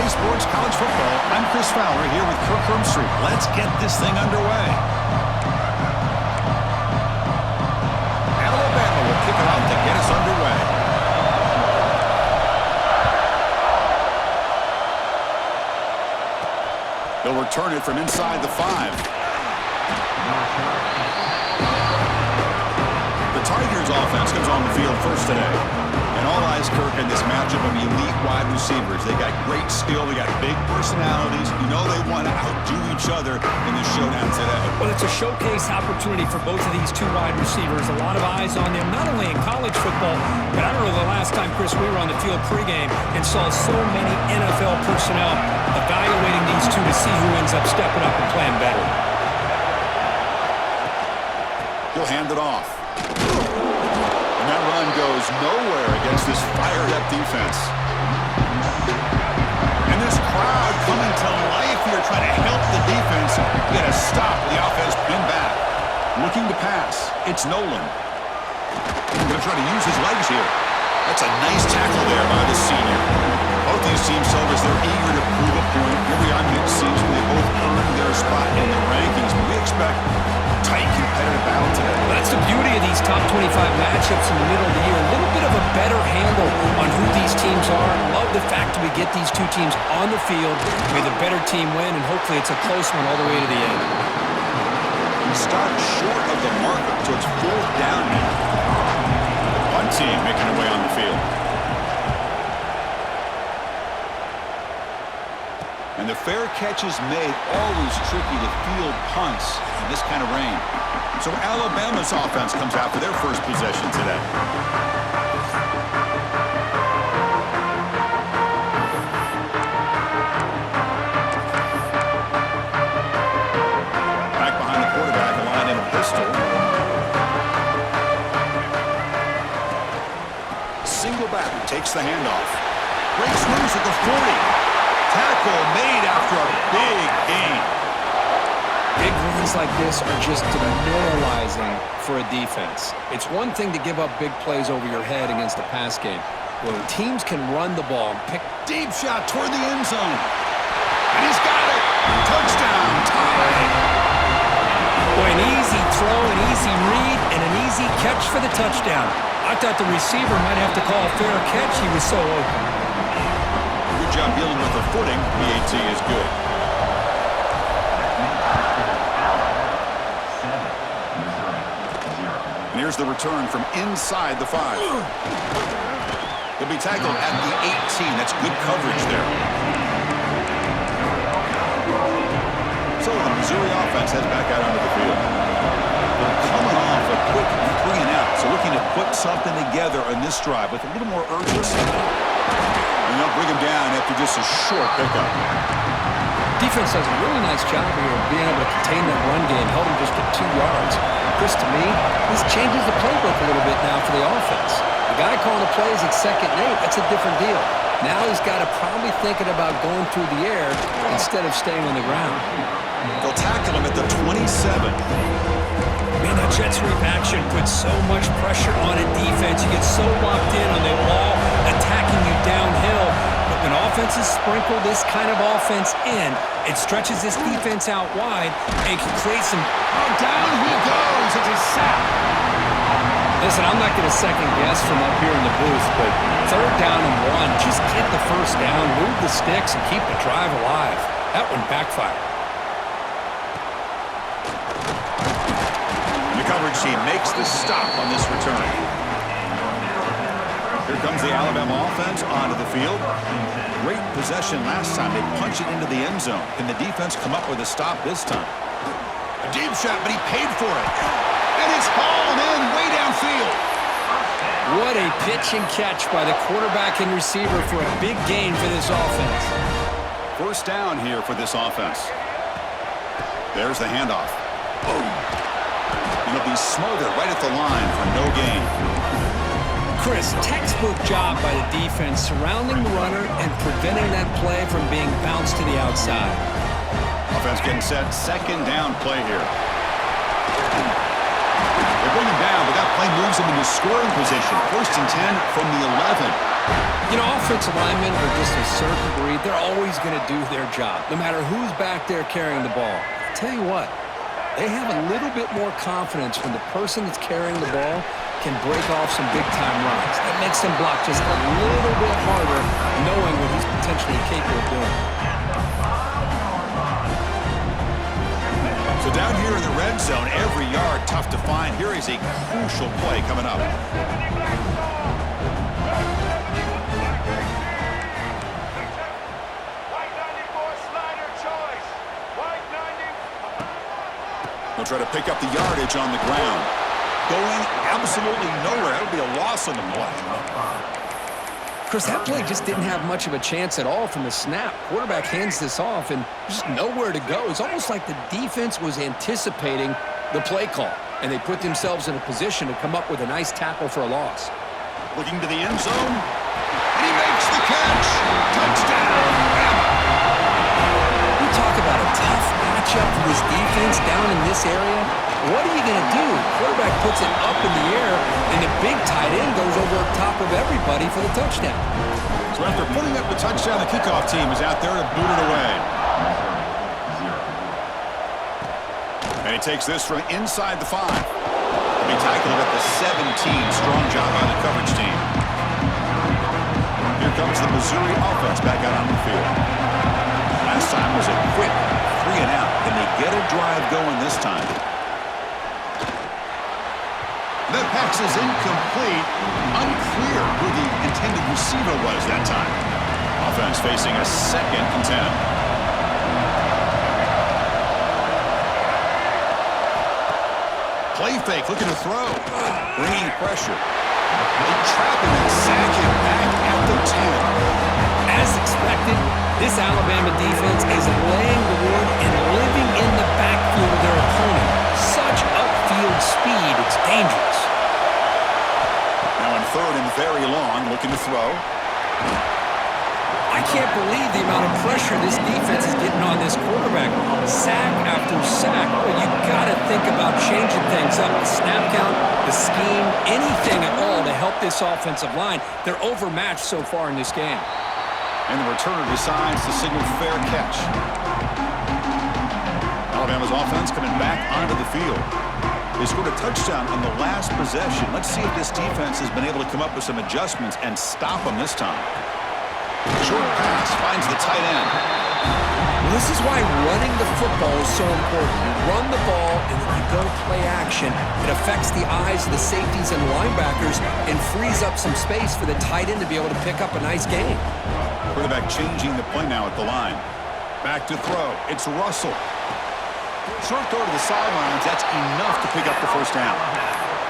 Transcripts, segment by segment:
Sports College Football. I'm Chris Fowler here with Kirk Herbstreit. Let's get this thing underway. Alabama will kick it off to get us underway. They'll return it from inside the 5. The Tigers offense comes on the field first today. And all eyes, Kirk, in this matchup of elite wide receivers. They got great skill. They got big personalities. You know they want to outdo each other in this showdown today. Well, it's a showcase opportunity for both of these two wide receivers. A lot of eyes on them, not only in college football, but I don't know the last time, Chris, we were on the field pregame and saw so many NFL personnel evaluating these two to see who ends up stepping up and playing better. He'll hand it off. And that run goes nowhere against this fired-up defense. And this crowd coming to life here trying to help the defense get a stop. The offense pinned back. Looking to pass. It's Nolan. Going to try to use his legs here. That's a nice tackle there by the senior. Both these teams told us they're eager to prove a point. Here we are mid-season. They both earned their spot in the rankings. But we expect tight, competitive battle today. That's the beauty of these top 25 matchups in the middle of the year. A little bit of a better handle on who these teams are. I love the fact that we get these two teams on the field. May the better team win, and hopefully it's a close one all the way to the end. He starts short of the marker, so it's 4th down now. The punt team making their way on the field. And the fair catch is made. Always tricky to field punts in this kind of rain. So Alabama's offense comes out for their first possession today. Back behind the quarterback, a line in a pistol. Single back, takes the handoff. Breaks loose at the 40. Tackle made after a big gain. Big runs like this are just demoralizing for a defense. It's one thing to give up big plays over your head against a pass game. Well, teams can run the ball and pick. Deep shot toward the end zone. And he's got it. Touchdown, tie. Boy, an easy throw, an easy read, and an easy catch for the touchdown. I thought the receiver might have to call a fair catch. He was so open. Good job dealing with the footing. PAT is good. And here's the return from inside the 5. He'll be tackled at the 18. That's good coverage there. So the Missouri offense heads back out onto the field. They're coming off a quick 3 and out. So looking to put something together on this drive with a little more urgency. And they'll bring him down after just a short pickup. Defense does a really nice job here of being able to contain that run game, held him just at 2 yards. Chris, to me, this changes the playbook a little bit now for the offense. The guy calling the plays at 2nd and 8, that's a different deal. Now he's got to probably thinking about going through the air instead of staying on the ground. They'll tackle him at the 27. Man, that jet sweep action puts so much pressure on a defense. You get so locked in on the ball attacking you downhill. But when offenses sprinkle this kind of offense in, it stretches this defense out wide and can create some... Oh, down he goes. It's a sack. Listen, I'm not going to second guess from up here in the booth, but 3rd down and 1, just get the first down, move the sticks, and keep the drive alive. That one backfired. Coverage team makes the stop on this return. Here comes the Alabama offense onto the field. Great possession last time. They punch it into the end zone. Can the defense come up with a stop this time? A deep shot, but he paid for it. And it's hauled in way downfield. What a pitch and catch by the quarterback and receiver for a big gain for this offense. 1st down here for this offense. There's the handoff. Boom. And he'll be smothered right at the line for no gain. Chris, textbook job by the defense surrounding the runner and preventing that play from being bounced to the outside. Offense getting set. 2nd down play here. They're bring him down, but that play moves him into scoring position. 1st and 10 from the 11. You know, offensive linemen are just a certain breed. They're always going to do their job, no matter who's back there carrying the ball. I'll tell you what, they have a little bit more confidence when the person that's carrying the ball can break off some big-time runs. That makes them block just a little bit harder, knowing what he's potentially capable of doing. So down here in the red zone, every yard tough to find. Here is a crucial play coming up. They'll try to pick up the yardage on the ground. Going absolutely nowhere. That would be a loss on the play. Chris, that play just didn't have much of a chance at all from the snap. Quarterback hands this off, and there's just nowhere to go. It's almost like the defense was anticipating the play call, and they put themselves in a position to come up with a nice tackle for a loss. Looking to the end zone. And he makes the catch. Touchdown, Bama. We talk about a tough matchup for this defense down in this area. What are you going to do? Quarterback puts it up in the air, and the big tight end goes over top of everybody for the touchdown. So after putting up the touchdown, the kickoff team is out there to boot it away. And he takes this from inside the 5. He'll be tackled at the 17. Strong job by the coverage team. Here comes the Missouri offense back out on the field. Last time was a quick 3 and out. Can they get a drive going this time? The pass is incomplete. Unclear who the intended receiver was that time. Offense facing a 2nd and 10. Play fake, looking to throw. Bringing pressure. They trap him and sack him back at the 10. As expected, this Alabama defense is laying the wood and living in the backfield of their opponent. Such upfield speed, it's dangerous. Now on 3rd and very long, looking to throw. I can't believe the amount of pressure this defense is getting on this quarterback. Sack after sack. Well, you got to think about changing things up. The snap count, the scheme, anything at all to help this offensive line. They're overmatched so far in this game. And the returner decides to signal fair catch. Alabama's offense coming back onto the field. They scored a touchdown on the last possession. Let's see if this defense has been able to come up with some adjustments and stop them this time. Short pass finds the tight end. Well, this is why running the football is so important. You run the ball and then you go play action. It affects the eyes of the safeties and linebackers and frees up some space for the tight end to be able to pick up a nice game. Quarterback changing the play now at the line. Back to throw. It's Russell. Short throw to the sidelines. That's enough to pick up the 1st down.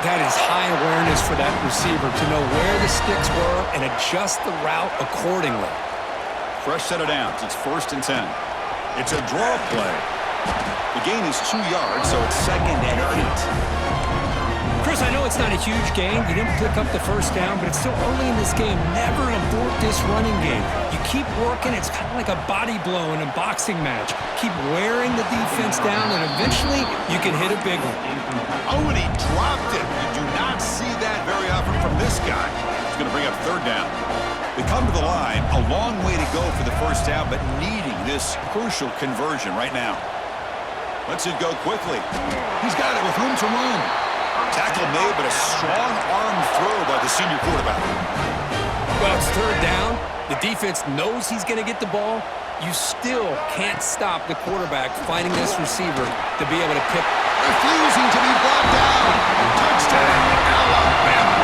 That is high awareness for that receiver to know where the sticks were and adjust the route accordingly. Fresh set of downs. It's 1st and 10. It's a draw play. The gain is 2 yards, so it's 2nd and 8. Chris, I know it's not a huge gain. You didn't pick up the 1st down, but it's still early in this game. Never abort this running game. You keep working. It's kind of like a body blow in a boxing match. Keep wearing the defense down, and eventually you can hit a big one. Oh, and he dropped it. You do not see that very often from this guy. He's going to bring up 3rd down. They come to the line. A long way to go for the 1st down, but needing this crucial conversion right now. Lets it go quickly. He's got it with room to run. Tackle made, but a strong arm throw by the senior quarterback. Well, it's 3rd down. The defense knows he's going to get the ball. You still can't stop the quarterback finding this receiver to be able to pick. Refusing to be brought down. Touchdown, Alabama.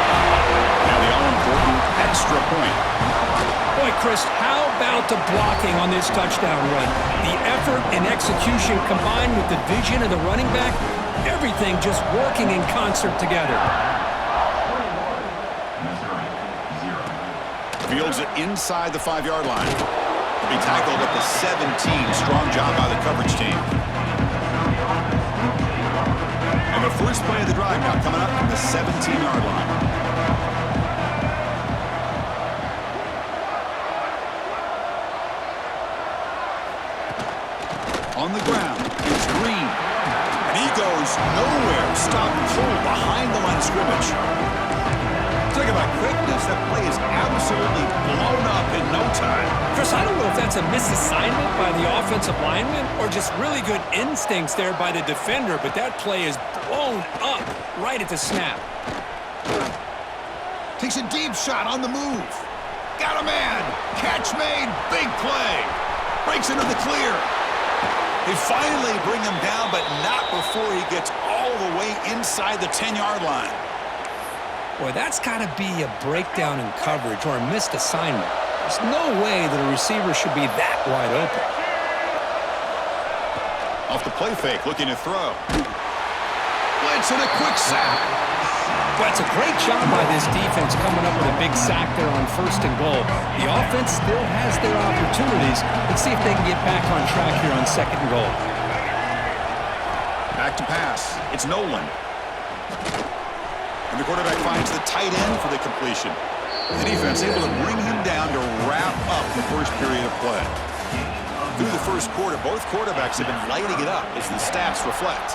Now the all-important extra point. Boy, Chris, how about the blocking on this touchdown run? The effort and execution combined with the vision of the running back, everything just working in concert together. Fields it inside the 5-yard line. He'll be tackled at the 17. Strong job by the coverage team. And the first play of the drive now coming up from the 17-yard line. On the ground, it's Green. And he goes nowhere. Stop cold behind the line of scrimmage. Talk about quickness. That play is absolutely blown up in no time. Chris, I don't know if that's a misassignment by the offensive lineman or just really good instincts there by the defender, but that play is blown up right at the snap. Takes a deep shot on the move. Got a man. Catch made. Big play. Breaks into the clear. They finally bring him down, but not before he gets all the way inside the 10-yard line. Boy, that's got to be a breakdown in coverage or a missed assignment. There's no way that a receiver should be that wide open. Off the play fake, looking to throw. Blitz and a quick sack. Well, it's a great job by this defense coming up with a big sack there on 1st and goal. The offense still has their opportunities. Let's see if they can get back on track here on 2nd and goal. Back to pass. It's Nolan. And the quarterback finds the tight end for the completion. The defense able to bring him down to wrap up the first period of play. Through the first quarter, both quarterbacks have been lighting it up as the stats reflect.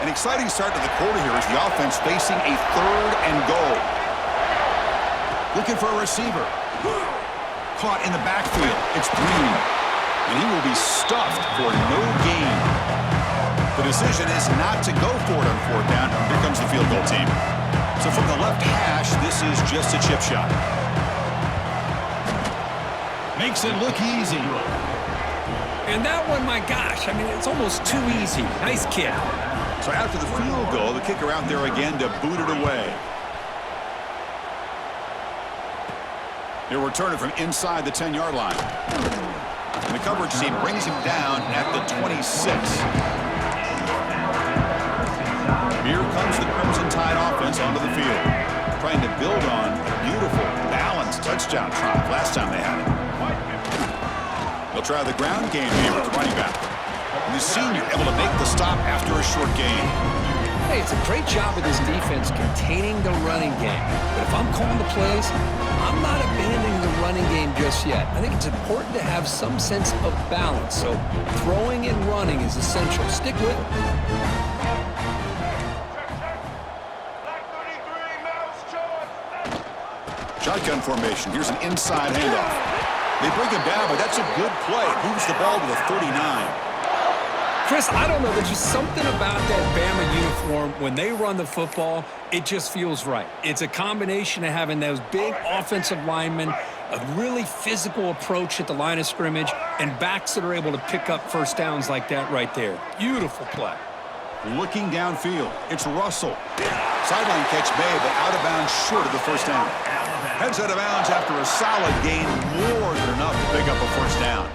An exciting start to the quarter here as the offense facing a 3rd and goal. Looking for a receiver. Caught in the backfield. It's Green. And he will be stuffed for no gain. The decision is not to go for it on 4th down. Here comes the field goal team. So from the left hash, this is just a chip shot. Makes it look easy. And that one, my gosh, I mean, it's almost too easy. Nice kick. So after the field goal, the kicker out there again to boot it away. He'll return it from inside the 10-yard line. And the coverage team brings him down at the 26. Here comes the Crimson Tide offense onto the field, trying to build on a beautiful, balanced touchdown drive last time they had it. They'll try the ground game here with the running back. And the senior able to make the stop after a short gain. Hey, it's a great job of this defense containing the running game. But if I'm calling the plays, I'm not abandoning the running game just yet. I think it's important to have some sense of balance. So throwing and running is essential. Stick with it. Shotgun formation. Here's an inside handoff. They bring him down, but that's a good play. Moves the ball to the 39. Chris, I don't know. There's just something about that Bama uniform. When they run the football, it just feels right. It's a combination of having those big offensive linemen, a really physical approach at the line of scrimmage, and backs that are able to pick up 1st downs like that right there. Beautiful play. Looking downfield, it's Russell. Sideline catch made, but out of bounds short of the 1st down. Heads out of bounds after a solid gain, more than enough to pick up a 1st down.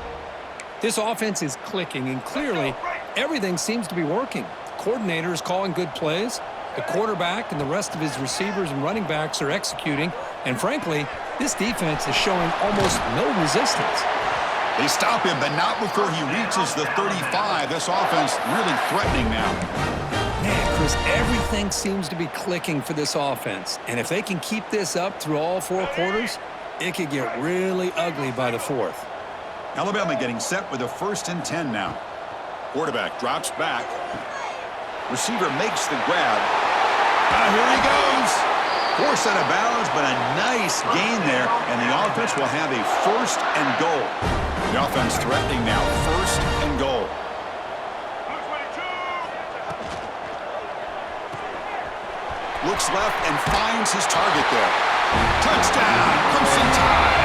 This offense is clicking, and clearly everything seems to be working. The coordinator is calling good plays. The quarterback and the rest of his receivers and running backs are executing. And frankly, this defense is showing almost no resistance. They stop him, but not before he reaches the 35. This offense really threatening now. Man, Chris, everything seems to be clicking for this offense. And if they can keep this up through all 4 quarters, it could get really ugly by the 4th. Alabama getting set with a 1st and 10 now. Quarterback drops back. Receiver makes the grab. Here he goes. Forced out of bounds, but a nice gain there, and the offense will have a 1st and goal. The offense threatening now, 1st and goal. Looks left and finds his target there. Touchdown, Crimson Tide.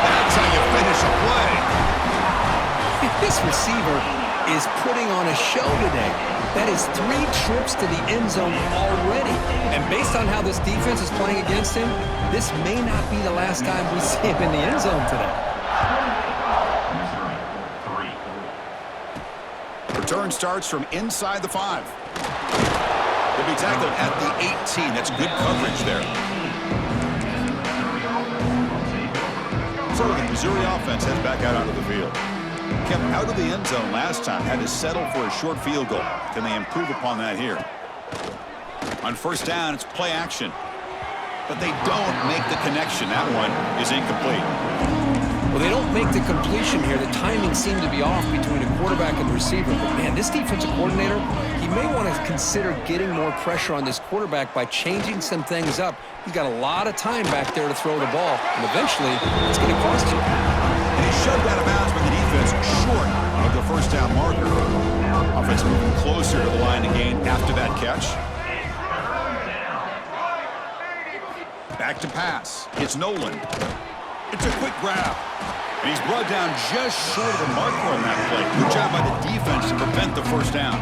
That's how you finish a play. This receiver is putting on a show today. That is 3 trips to the end zone already. And based on how this defense is playing against him, this may not be the last time we see him in the end zone today. Return starts from inside the 5. He'll be tackled at the 18. That's good coverage there. So the Missouri offense heads back out onto the field. Kept out of the end zone last time, had to settle for a short field goal. Can they improve upon that here? On 1st down, it's play action. But they don't make the connection. That one is incomplete. Well, they don't make the completion here. The timing seemed to be off between a quarterback and the receiver. But, man, this defensive coordinator, he may want to consider getting more pressure on this quarterback by changing some things up. He's got a lot of time back there to throw the ball, and eventually it's going to cost you. And he's shoved out of bounds by the defense short of the first down marker. Offense moving closer to the line to gain after that catch. Back to pass. It's Nolan. It's a quick grab. And he's brought down just short of the marker on that play. Good job by the defense to prevent the first down.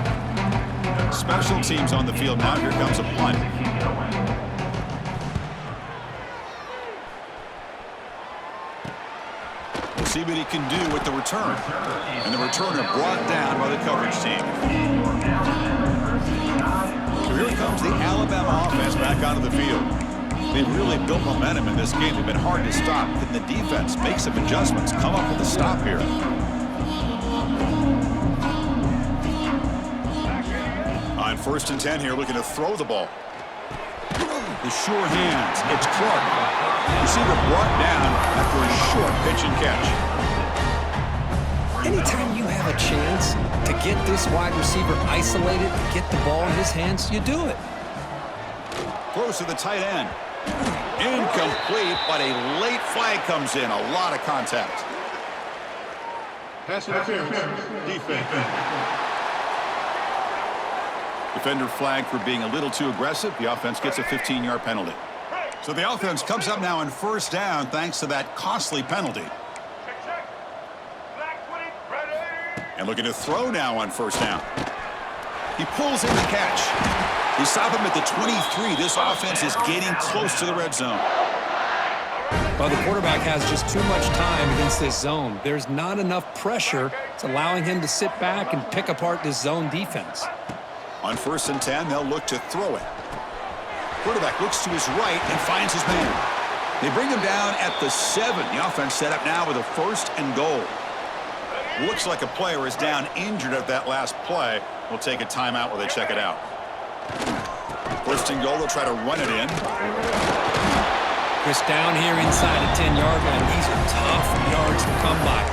Special teams on the field now. Here comes a punt. We'll see what he can do with the return. And the returner brought down by the coverage team. So here comes the Alabama offense back onto the field. They've really built momentum in this game. They've been hard to stop. Can the defense make some adjustments, come up with a stop here? On 1st and 10 here, looking to throw the ball. The sure hands. It's Clark. Receiver brought down after a short pitch and catch. Anytime you have a chance to get this wide receiver isolated, to get the ball in his hands, you do it. Close to the tight end. Incomplete, but a late flag comes in. A lot of contact. Pass interference. Defense. Defender flagged for being a little too aggressive. The offense gets a 15-yard penalty. So the offense comes up now on 1st down thanks to that costly penalty. And looking to throw now on 1st down. He pulls in the catch. They stop him at the 23. This offense is getting close to the red zone. Well, the quarterback has just too much time against this zone. There's not enough pressure. It's allowing him to sit back and pick apart this zone defense. On 1st and 10, they'll look to throw it. Quarterback looks to his right and finds his man. They bring him down at the 7. The offense set up now with a 1st and goal. Looks like a player is down injured at that last play. We'll take a timeout while they check it out. 1st and goal, they'll try to run it in. Chris, down here inside the 10-yard line. These are tough yards to come by.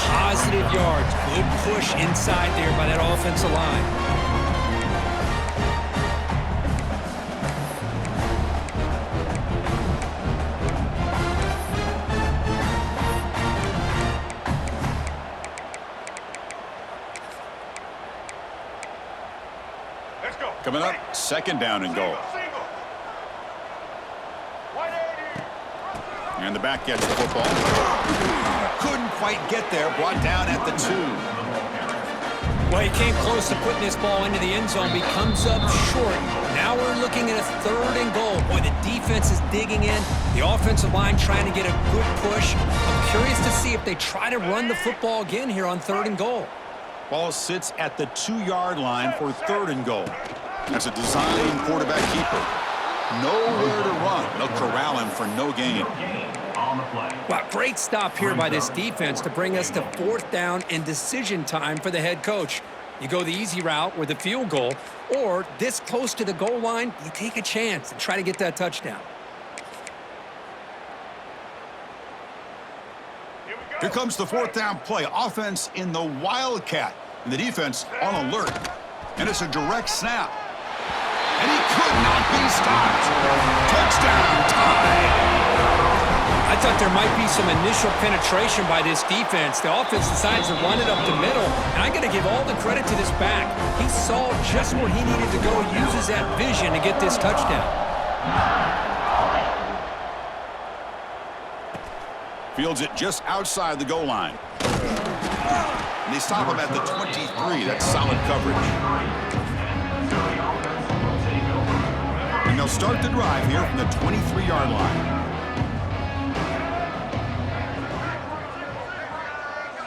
Positive yards. Good push inside there by that offensive line. Coming up, 2nd down and goal. And the back gets the football. Couldn't quite get there. Brought down at the 2. Well, he came close to putting this ball into the end zone, but he comes up short. Now we're looking at a 3rd and goal. Boy, the defense is digging in. The offensive line trying to get a good push. I'm curious to see if they try to run the football again here on 3rd and goal. Ball sits at the 2-yard line for 3rd and goal. That's a design quarterback keeper. Nowhere to run. They'll corral him for no gain. Wow, great stop here by this defense to bring us to 4th down and decision time for the head coach. You go the easy route with a field goal, or this close to the goal line, you take a chance and try to get that touchdown. Here comes the 4th down play. Offense in the Wildcat. And the defense on alert. And it's a direct snap. And he could not be stopped. Touchdown, tie. I thought there might be some initial penetration by this defense. The offense decides to run it up the middle. And I got to give all the credit to this back. He saw just where he needed to go, uses that vision to get this touchdown. Fields it just outside the goal line. And they stop him at the 23. That's solid coverage. And they'll start the drive here from the 23-yard line.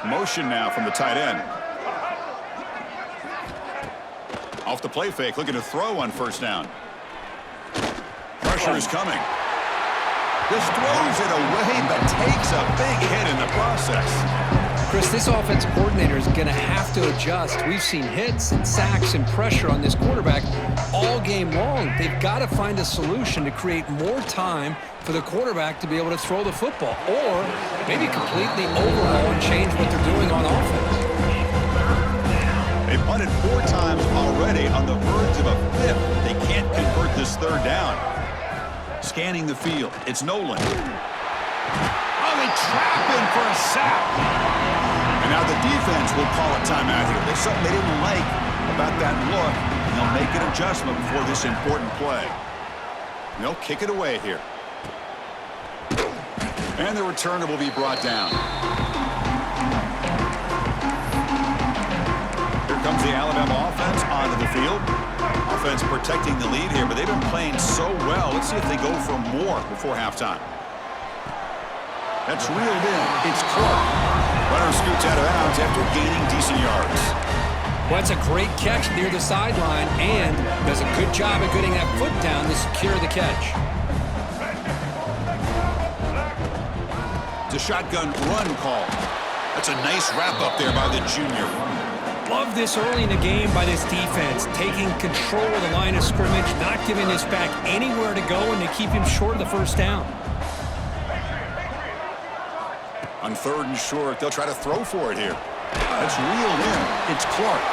Motion now from the tight end. Off the play fake, looking to throw on 1st down. Pressure is coming. Just throws it away, but takes a big hit in the process. Chris, this offensive coordinator is going to have to adjust. We've seen hits and sacks and pressure on this quarterback all game long. They've got to find a solution to create more time for the quarterback to be able to throw the football, or maybe completely overhaul and change what they're doing on offense. They punted 4 times already, on the verge of a 5th. They can't convert this 3rd down. Scanning the field, it's Nolan. Oh, they trap him for a sack. And now the defense will call a timeout here. There's something they didn't like about that look, and they'll make an adjustment before this important play. And they'll kick it away here. And the returner will be brought down. Here comes the Alabama offense onto the field. Offense protecting the lead here, but they've been playing so well. Let's see if they go for more before halftime. That's reeled in. It's Clark. Runner scoots out of bounds after gaining decent yards. Well, that's a great catch near the sideline, and does a good job of getting that foot down to secure the catch. It's a shotgun run call. That's a nice wrap up there by the junior. Love this early in the game by this defense, taking control of the line of scrimmage, not giving this back anywhere to go, and to keep him short of the first down. On 3rd and short, they'll try to throw for it here. That's reeled in. It's Clark.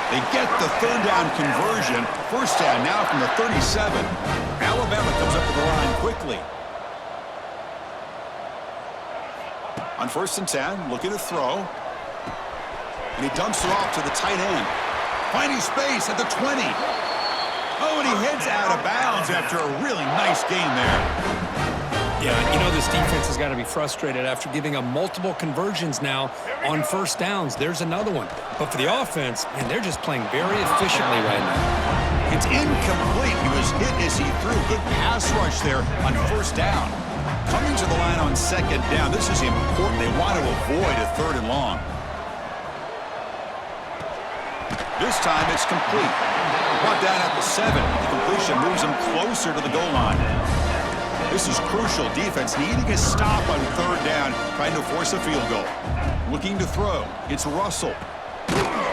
They get the 3rd down conversion. 1st down now from the 37. Alabama comes up to the line quickly. On 1st and 10, looking to throw. And he dumps it off to the tight end. Finding space at the 20. Oh, and he heads out of bounds after a really nice game there. Yeah, you know this defense has got to be frustrated after giving up multiple conversions now on 1st downs. There's another one. But for the offense, man, they're just playing very efficiently right now. It's incomplete. He was hit as he threw. Good pass rush there on 1st down. Coming to the line on 2nd down. This is important. They want to avoid a 3rd and long. This time it's complete. Brought down at the 7. The completion moves him closer to the goal line. This is crucial. Defense needing a stop on 3rd down, trying to force a field goal. Looking to throw. It's Russell.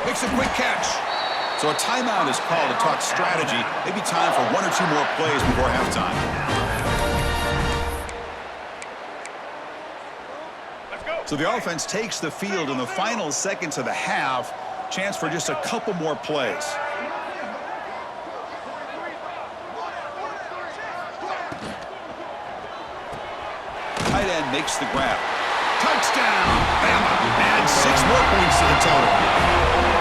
Makes a quick catch. So a timeout is called to talk strategy. Maybe time for 1 or 2 more plays before halftime. So the offense takes the field in the final seconds of the half. Chance for just a couple more plays. Tight end makes the grab. Touchdown! Bama adds 6 more points to the total.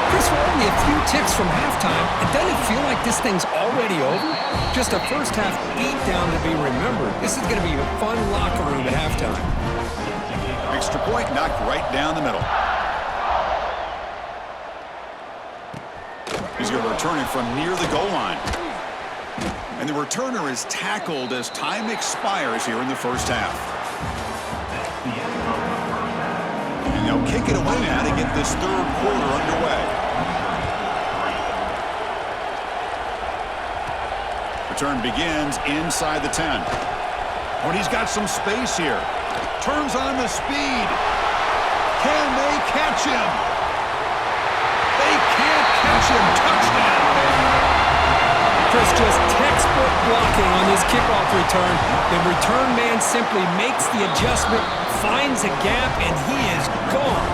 Chris, we're only a few ticks from halftime. And doesn't it feel like this thing's already over? Just a first half beatdown to be remembered. This is going to be a fun locker room at halftime. Extra point knocked right down the middle. He's going to return it from near the goal line. And the returner is tackled as time expires here in the first half. And they'll kick it away now to get this 3rd quarter underway. Return begins inside the 10. When he's got some space here. Turns on the speed. Can they catch him? They can't catch him. Touchdown. Chris, just textbook blocking on this kickoff return. The return man simply makes the adjustment, finds a gap, and he is gone.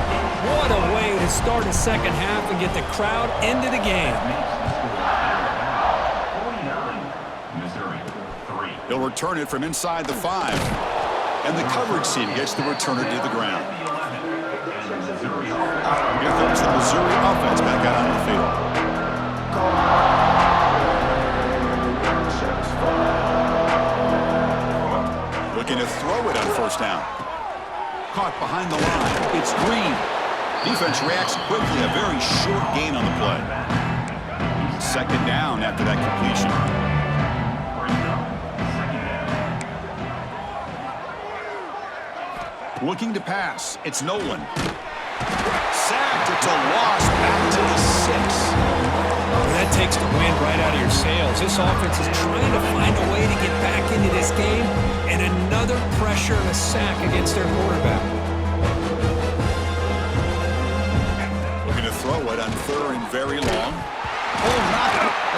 What a way to start a second half and get the crowd into the game. He'll return it from inside the 5. And the coverage team gets the returner to the ground. Here comes the Missouri offense back out on the field. Looking to throw it on 1st down. Caught behind the line. It's Green. Defense reacts quickly. A very short gain on the play. 2nd down after that completion. Looking to pass. It's Nolan. Sacked. It's a loss back to the 6. That takes the wind right out of your sails. This offense is trying to find a way to get back into this game, and another pressure and a sack against their quarterback.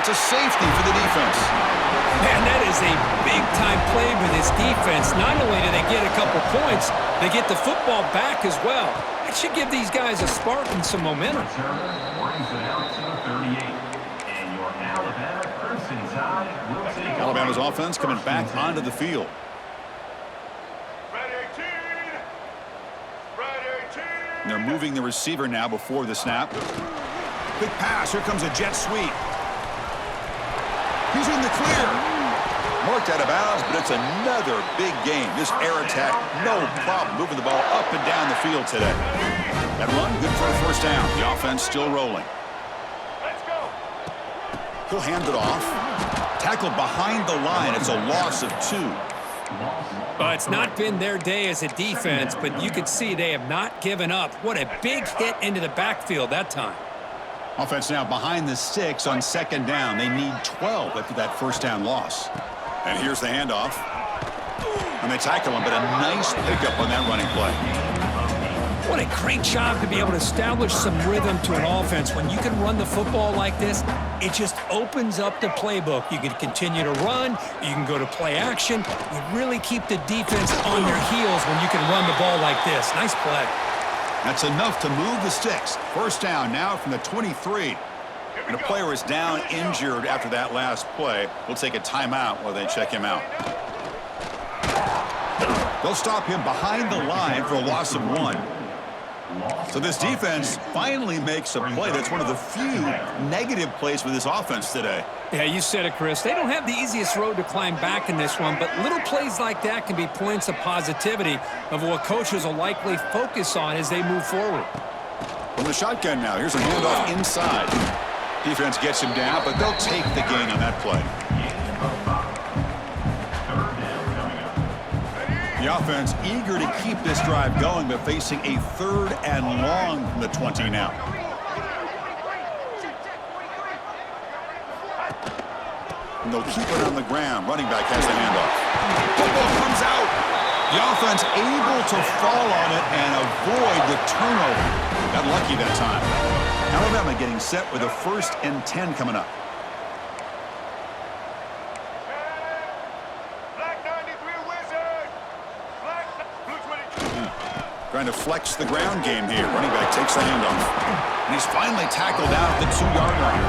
That's a safety for the defense. Man, that is a big-time play for this defense. Not only do they get a couple points, they get the football back as well. That should give these guys a spark and some momentum. Alabama's offense coming back onto the field. And they're moving the receiver now before the snap. Quick pass. Here comes a jet sweep. He's in the clear. Marked out of bounds, but it's another big game. This air attack, no problem moving the ball up and down the field today. That run, good for a first down. The offense still rolling. Let's go. He'll hand it off. Tackled behind the line. It's a loss of 2. It's not been their day as a defense, but you can see they have not given up. What a big hit into the backfield that time. Offense now behind the 6 on second down. They need 12 after that first down loss. And here's the handoff. And they tackle him, but a nice pickup on that running play. What a great job to be able to establish some rhythm to an offense. When you can run the football like this, it just opens up the playbook. You can continue to run. You can go to play action. You really keep the defense on their heels when you can run the ball like this. Nice play. That's enough to move the sticks. First down now from the 23. And a player is down injured after that last play. We'll take a timeout while they check him out. They'll stop him behind the line for a loss of 1. So this defense finally makes a play. That's one of the few negative plays for this offense today. Yeah, you said it, Chris. They don't have the easiest road to climb back in this one, but little plays like that can be points of positivity of what coaches will likely focus on as they move forward. From the shotgun now, here's a handoff inside. Defense gets him down, but they'll take the gain on that play. The offense eager to keep this drive going, but facing a 3rd and long from the 20 now. And they'll keep it on the ground. Running back has the handoff. Football comes out. The offense able to fall on it and avoid the turnover. Got lucky that time. Alabama getting set with a 1st and 10 coming up. Trying to flex the ground game here. Running back takes the handoff. And he's finally tackled out at the 2-yard line.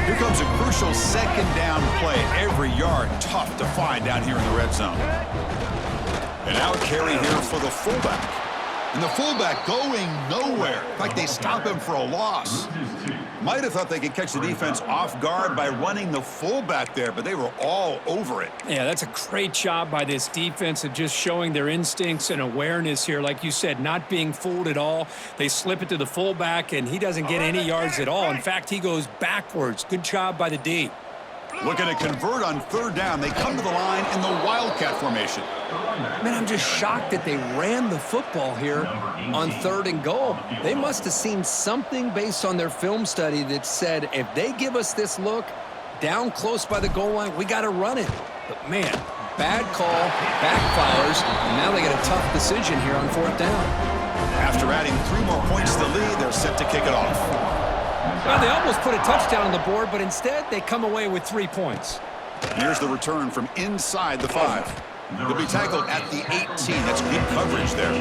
Here comes a crucial second down play. Every yard tough to find down here in the red zone. And now a carry here for the fullback. And the fullback going nowhere. In fact, they stop him for a loss. Might have thought they could catch the defense off guard by running the fullback there, but they were all over it. Yeah, that's a great job by this defense of just showing their instincts and awareness here. Like you said, not being fooled at all. They slip it to the fullback, and he doesn't get any yards at all. In fact, he goes backwards. Good job by the D. Looking to convert on 3rd down. They come to the line in the Wildcat formation. Man, I'm just shocked that they ran the football here on 3rd and goal. They must have seen something based on their film study that said, if they give us this look down close by the goal line, we got to run it. But, man, bad call, backfires, and now they get a tough decision here on 4th down. After adding 3 more points to the lead, they're set to kick it off. Well, they almost put a touchdown on the board, but instead they come away with 3 points. Here's the return from inside the 5. They'll be tackled at the 18. That's good coverage there.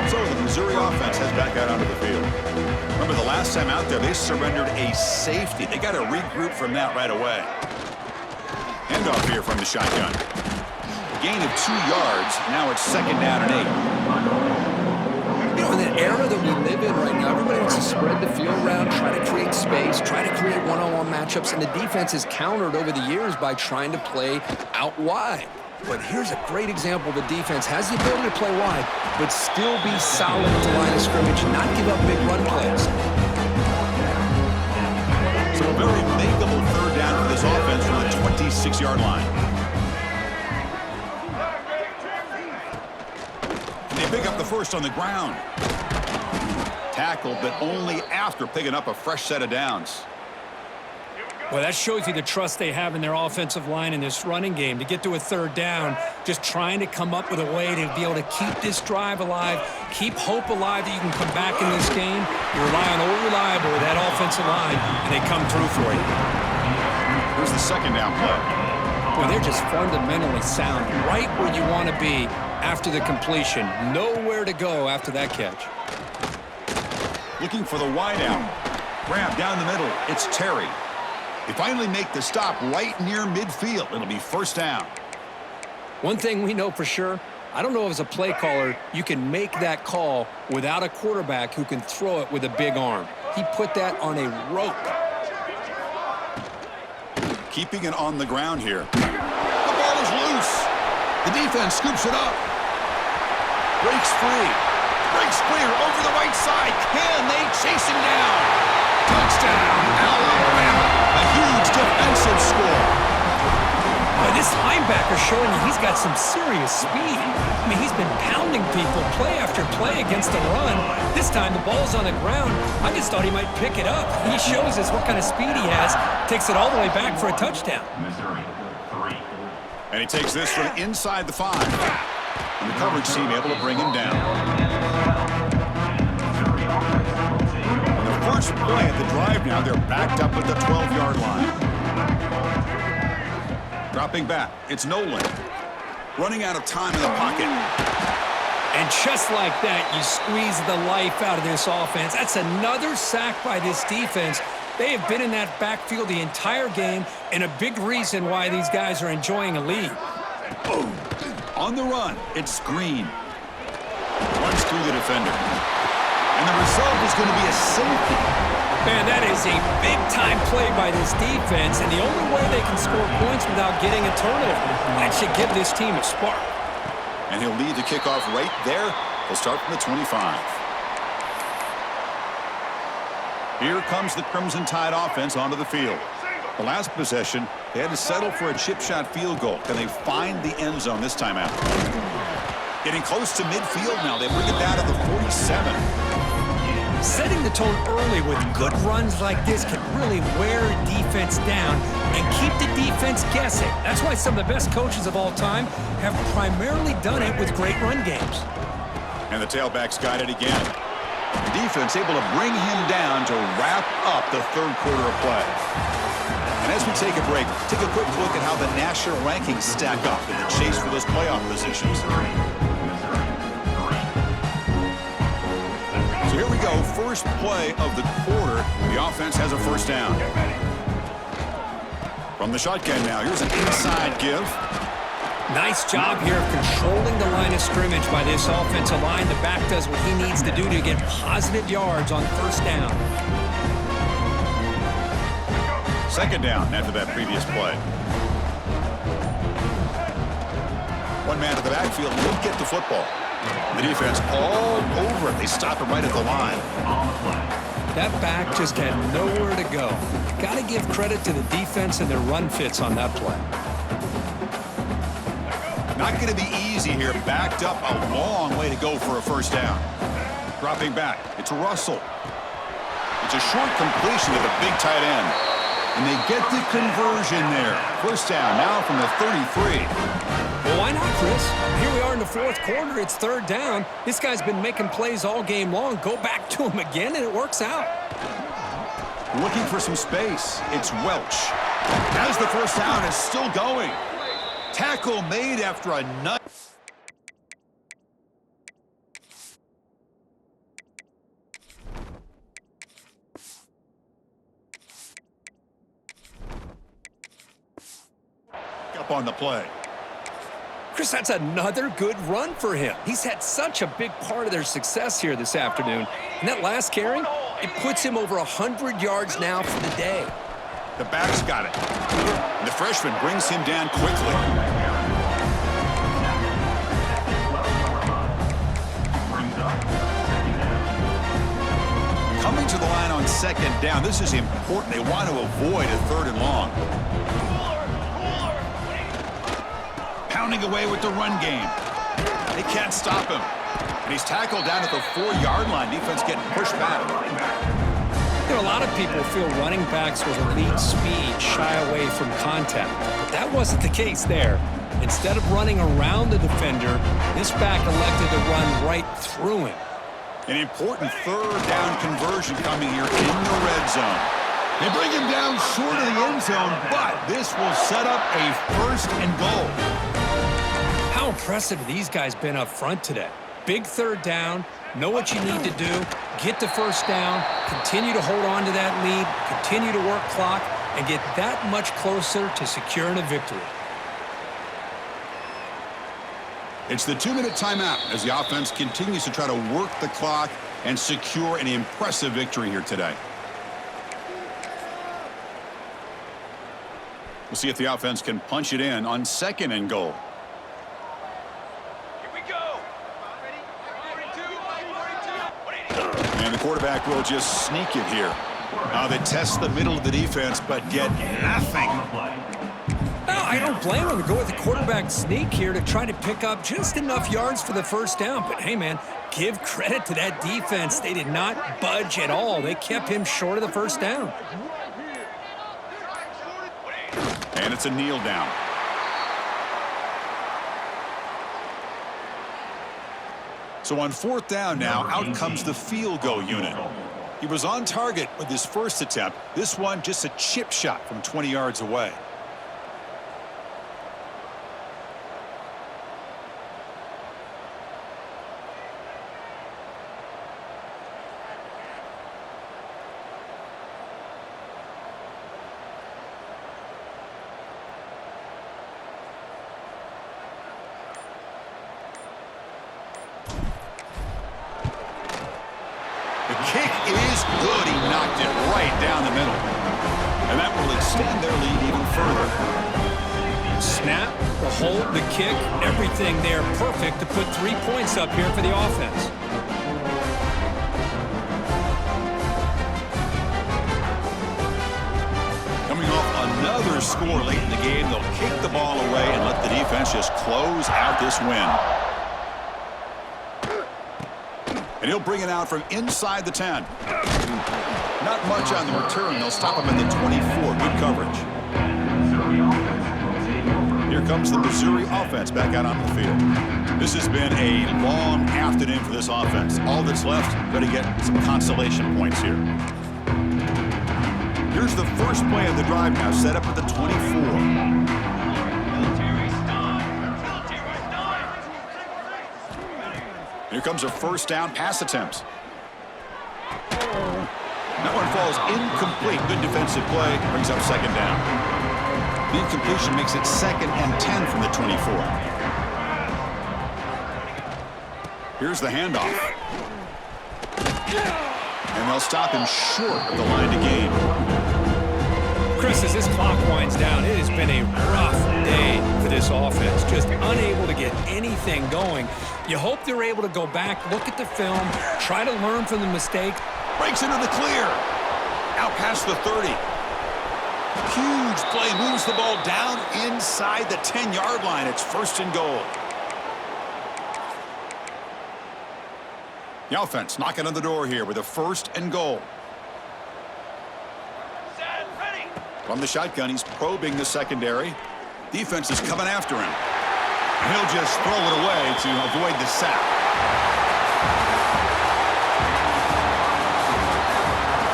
So the Missouri offense heads back out onto the field. Remember the last time out there, they surrendered a safety. They got to regroup from that right away. Handoff here from the shotgun. A gain of 2 yards. Now it's 2nd down and 8. You know, in the era that we live in right now, everybody wants to spread the field around, try to create space, try to create one-on-one matchups, and the defense is countered over the years by trying to play out wide. But here's a great example. The defense has the ability to play wide, but still be solid at the line of scrimmage, not give up big run plays. So a very makeable 3rd down for this offense from the 26-yard line. They pick up the 1st on the ground. Tackled, but only after picking up a fresh set of downs. Well, that shows you the trust they have in their offensive line in this running game. To get to a third down, just trying to come up with a way to be able to keep this drive alive, keep hope alive that you can come back in this game. You rely on old reliable with that offensive line, and they come through for you. Here's the second down play. Well, they're just fundamentally sound, right where you want to be after the completion. Nowhere to go after that catch. Looking for the wide out. Grab down the middle. It's Terry. They finally make the stop right near midfield. It'll be first down. One thing we know for sure, I don't know if as a play caller you can make that call without a quarterback who can throw it with a big arm. He put that on a rope. Keeping it on the ground here. The ball is loose. The defense scoops it up. Breaks free. Breaks clear over the right side. Can they chase him down? Touchdown, Alabama. A huge defensive score. But this linebacker's showing you he's got some serious speed. I mean, he's been pounding people play after play against the run. This time the ball's on the ground. I just thought he might pick it up. He shows us what kind of speed he has. Takes it all the way back for a touchdown. And he takes this from inside the 5. And the coverage team able to bring him down. On the first play of the drive now, they're backed up at the 12-yard line. Dropping back, it's Nolan. Running out of time in the pocket. And just like that, you squeeze the life out of this offense. That's another sack by this defense. They have been in that backfield the entire game, and a big reason why these guys are enjoying a lead. Boom. On the run, it's Green. Runs through the defender. And the result is going to be a safety. Man, that is a big-time play by this defense, and the only way they can score points without getting a turnover. That should give this team a spark. And he'll lead the kickoff right there. He'll start from the 25. Here comes the Crimson Tide offense onto the field. The last possession, they had to settle for a chip shot field goal. Can they find the end zone this time out? Getting close to midfield now. They bring it down to the 47. Setting the tone early with good runs like this can really wear a defense down and keep the defense guessing. That's why some of the best coaches of all time have primarily done it with great run games. And the tailback's got it again. The defense able to bring him down to wrap up the third quarter of play. And as we take a break, take a quick look at how the national rankings stack up in the chase for those playoff positions. So here we go, first play of the quarter. The offense has a first down. From the shotgun now, here's an inside give. Nice job here of controlling the line of scrimmage by this offensive line. The back does what he needs to do to get positive yards on first down. Second down after that previous play. One man at the backfield will get the football. The defense all over it. They stop him right at the line. That back just had nowhere to go. Got to give credit to the defense and their run fits on that play. Not going to be easy here. Backed up a long way to go for a first down. Dropping back. It's Russell. It's a short completion to the big tight end. And they get the conversion there. First down now from the 33. Well, why not, Chris? Here we are in the fourth quarter. It's third down. This guy's been making plays all game long. Go back to him again, and it works out. Looking for some space. It's Welch. As the first down is still going. Tackle made after a nut. Up on the play. Chris, that's another good run for him. He's had such a big part of their success here this afternoon. And that last carry, it puts him over 100 yards now for the day. The back's got it. And the freshman brings him down quickly. Coming to the line on second down. This is important. They want to avoid a third and long. Pounding away with the run game. They can't stop him. And he's tackled down at the 4-yard line. Defense getting pushed back. You know, a lot of people feel running backs with elite speed shy away from contact, but that wasn't the case there. Instead of running around the defender, this back elected to run right through him. An important third down conversion coming here in the red zone. They bring him down short of the end zone, but this will set up a first and goal. How impressive have these guys been up front today? Big third down, know what you need to do, get the first down, continue to hold on to that lead, continue to work clock, and get that much closer to securing a victory. It's the 2-minute timeout as the offense continues to try to work the clock and secure an impressive victory here today. We'll see if the offense can punch it in on second and goal. Here we go. And the quarterback will just sneak it here. They test the middle of the defense, but get nothing. Well, I don't blame him to go with the quarterback sneak here to try to pick up just enough yards for the first down. But, hey, man, give credit to that defense. They did not budge at all. They kept him short of the first down. And it's a kneel down. So on fourth down now, out comes the field goal unit. He was on target with his first attempt. This one just a chip shot from 20 yards away. Kick is good. He knocked it right down the middle. And that will extend their lead even further. Snap, the hold, the kick, everything there perfect to put 3 points up here for the offense. Coming off another score late in the game, they'll kick the ball away and let the defense just close out this win. And he'll bring it out from inside the 10. Not much on the return. They'll stop him at the 24. Good coverage. Here comes the Missouri offense back out on the field. This has been a long afternoon for this offense. All that's left, got to get some consolation points here. Here's the first play of the drive now, set up at the 24. Here comes a first down pass attempt. That one falls incomplete. Good defensive play. Brings up second down. The incompletion makes it 2nd and 10 from the 24. Here's the handoff. And they'll stop him short of the line to gain. Chris, as this clock winds down, it has been a rough day for this offense. Just unable to get anything going. You hope they're able to go back, look at the film, try to learn from the mistakes. Breaks into the clear. Out past the 30. Huge play. Moves the ball down inside the 10-yard line. It's first and goal. The offense knocking on the door here with a first and goal. From the shotgun, he's probing the secondary. Defense is coming after him. And he'll just throw it away to avoid the sack.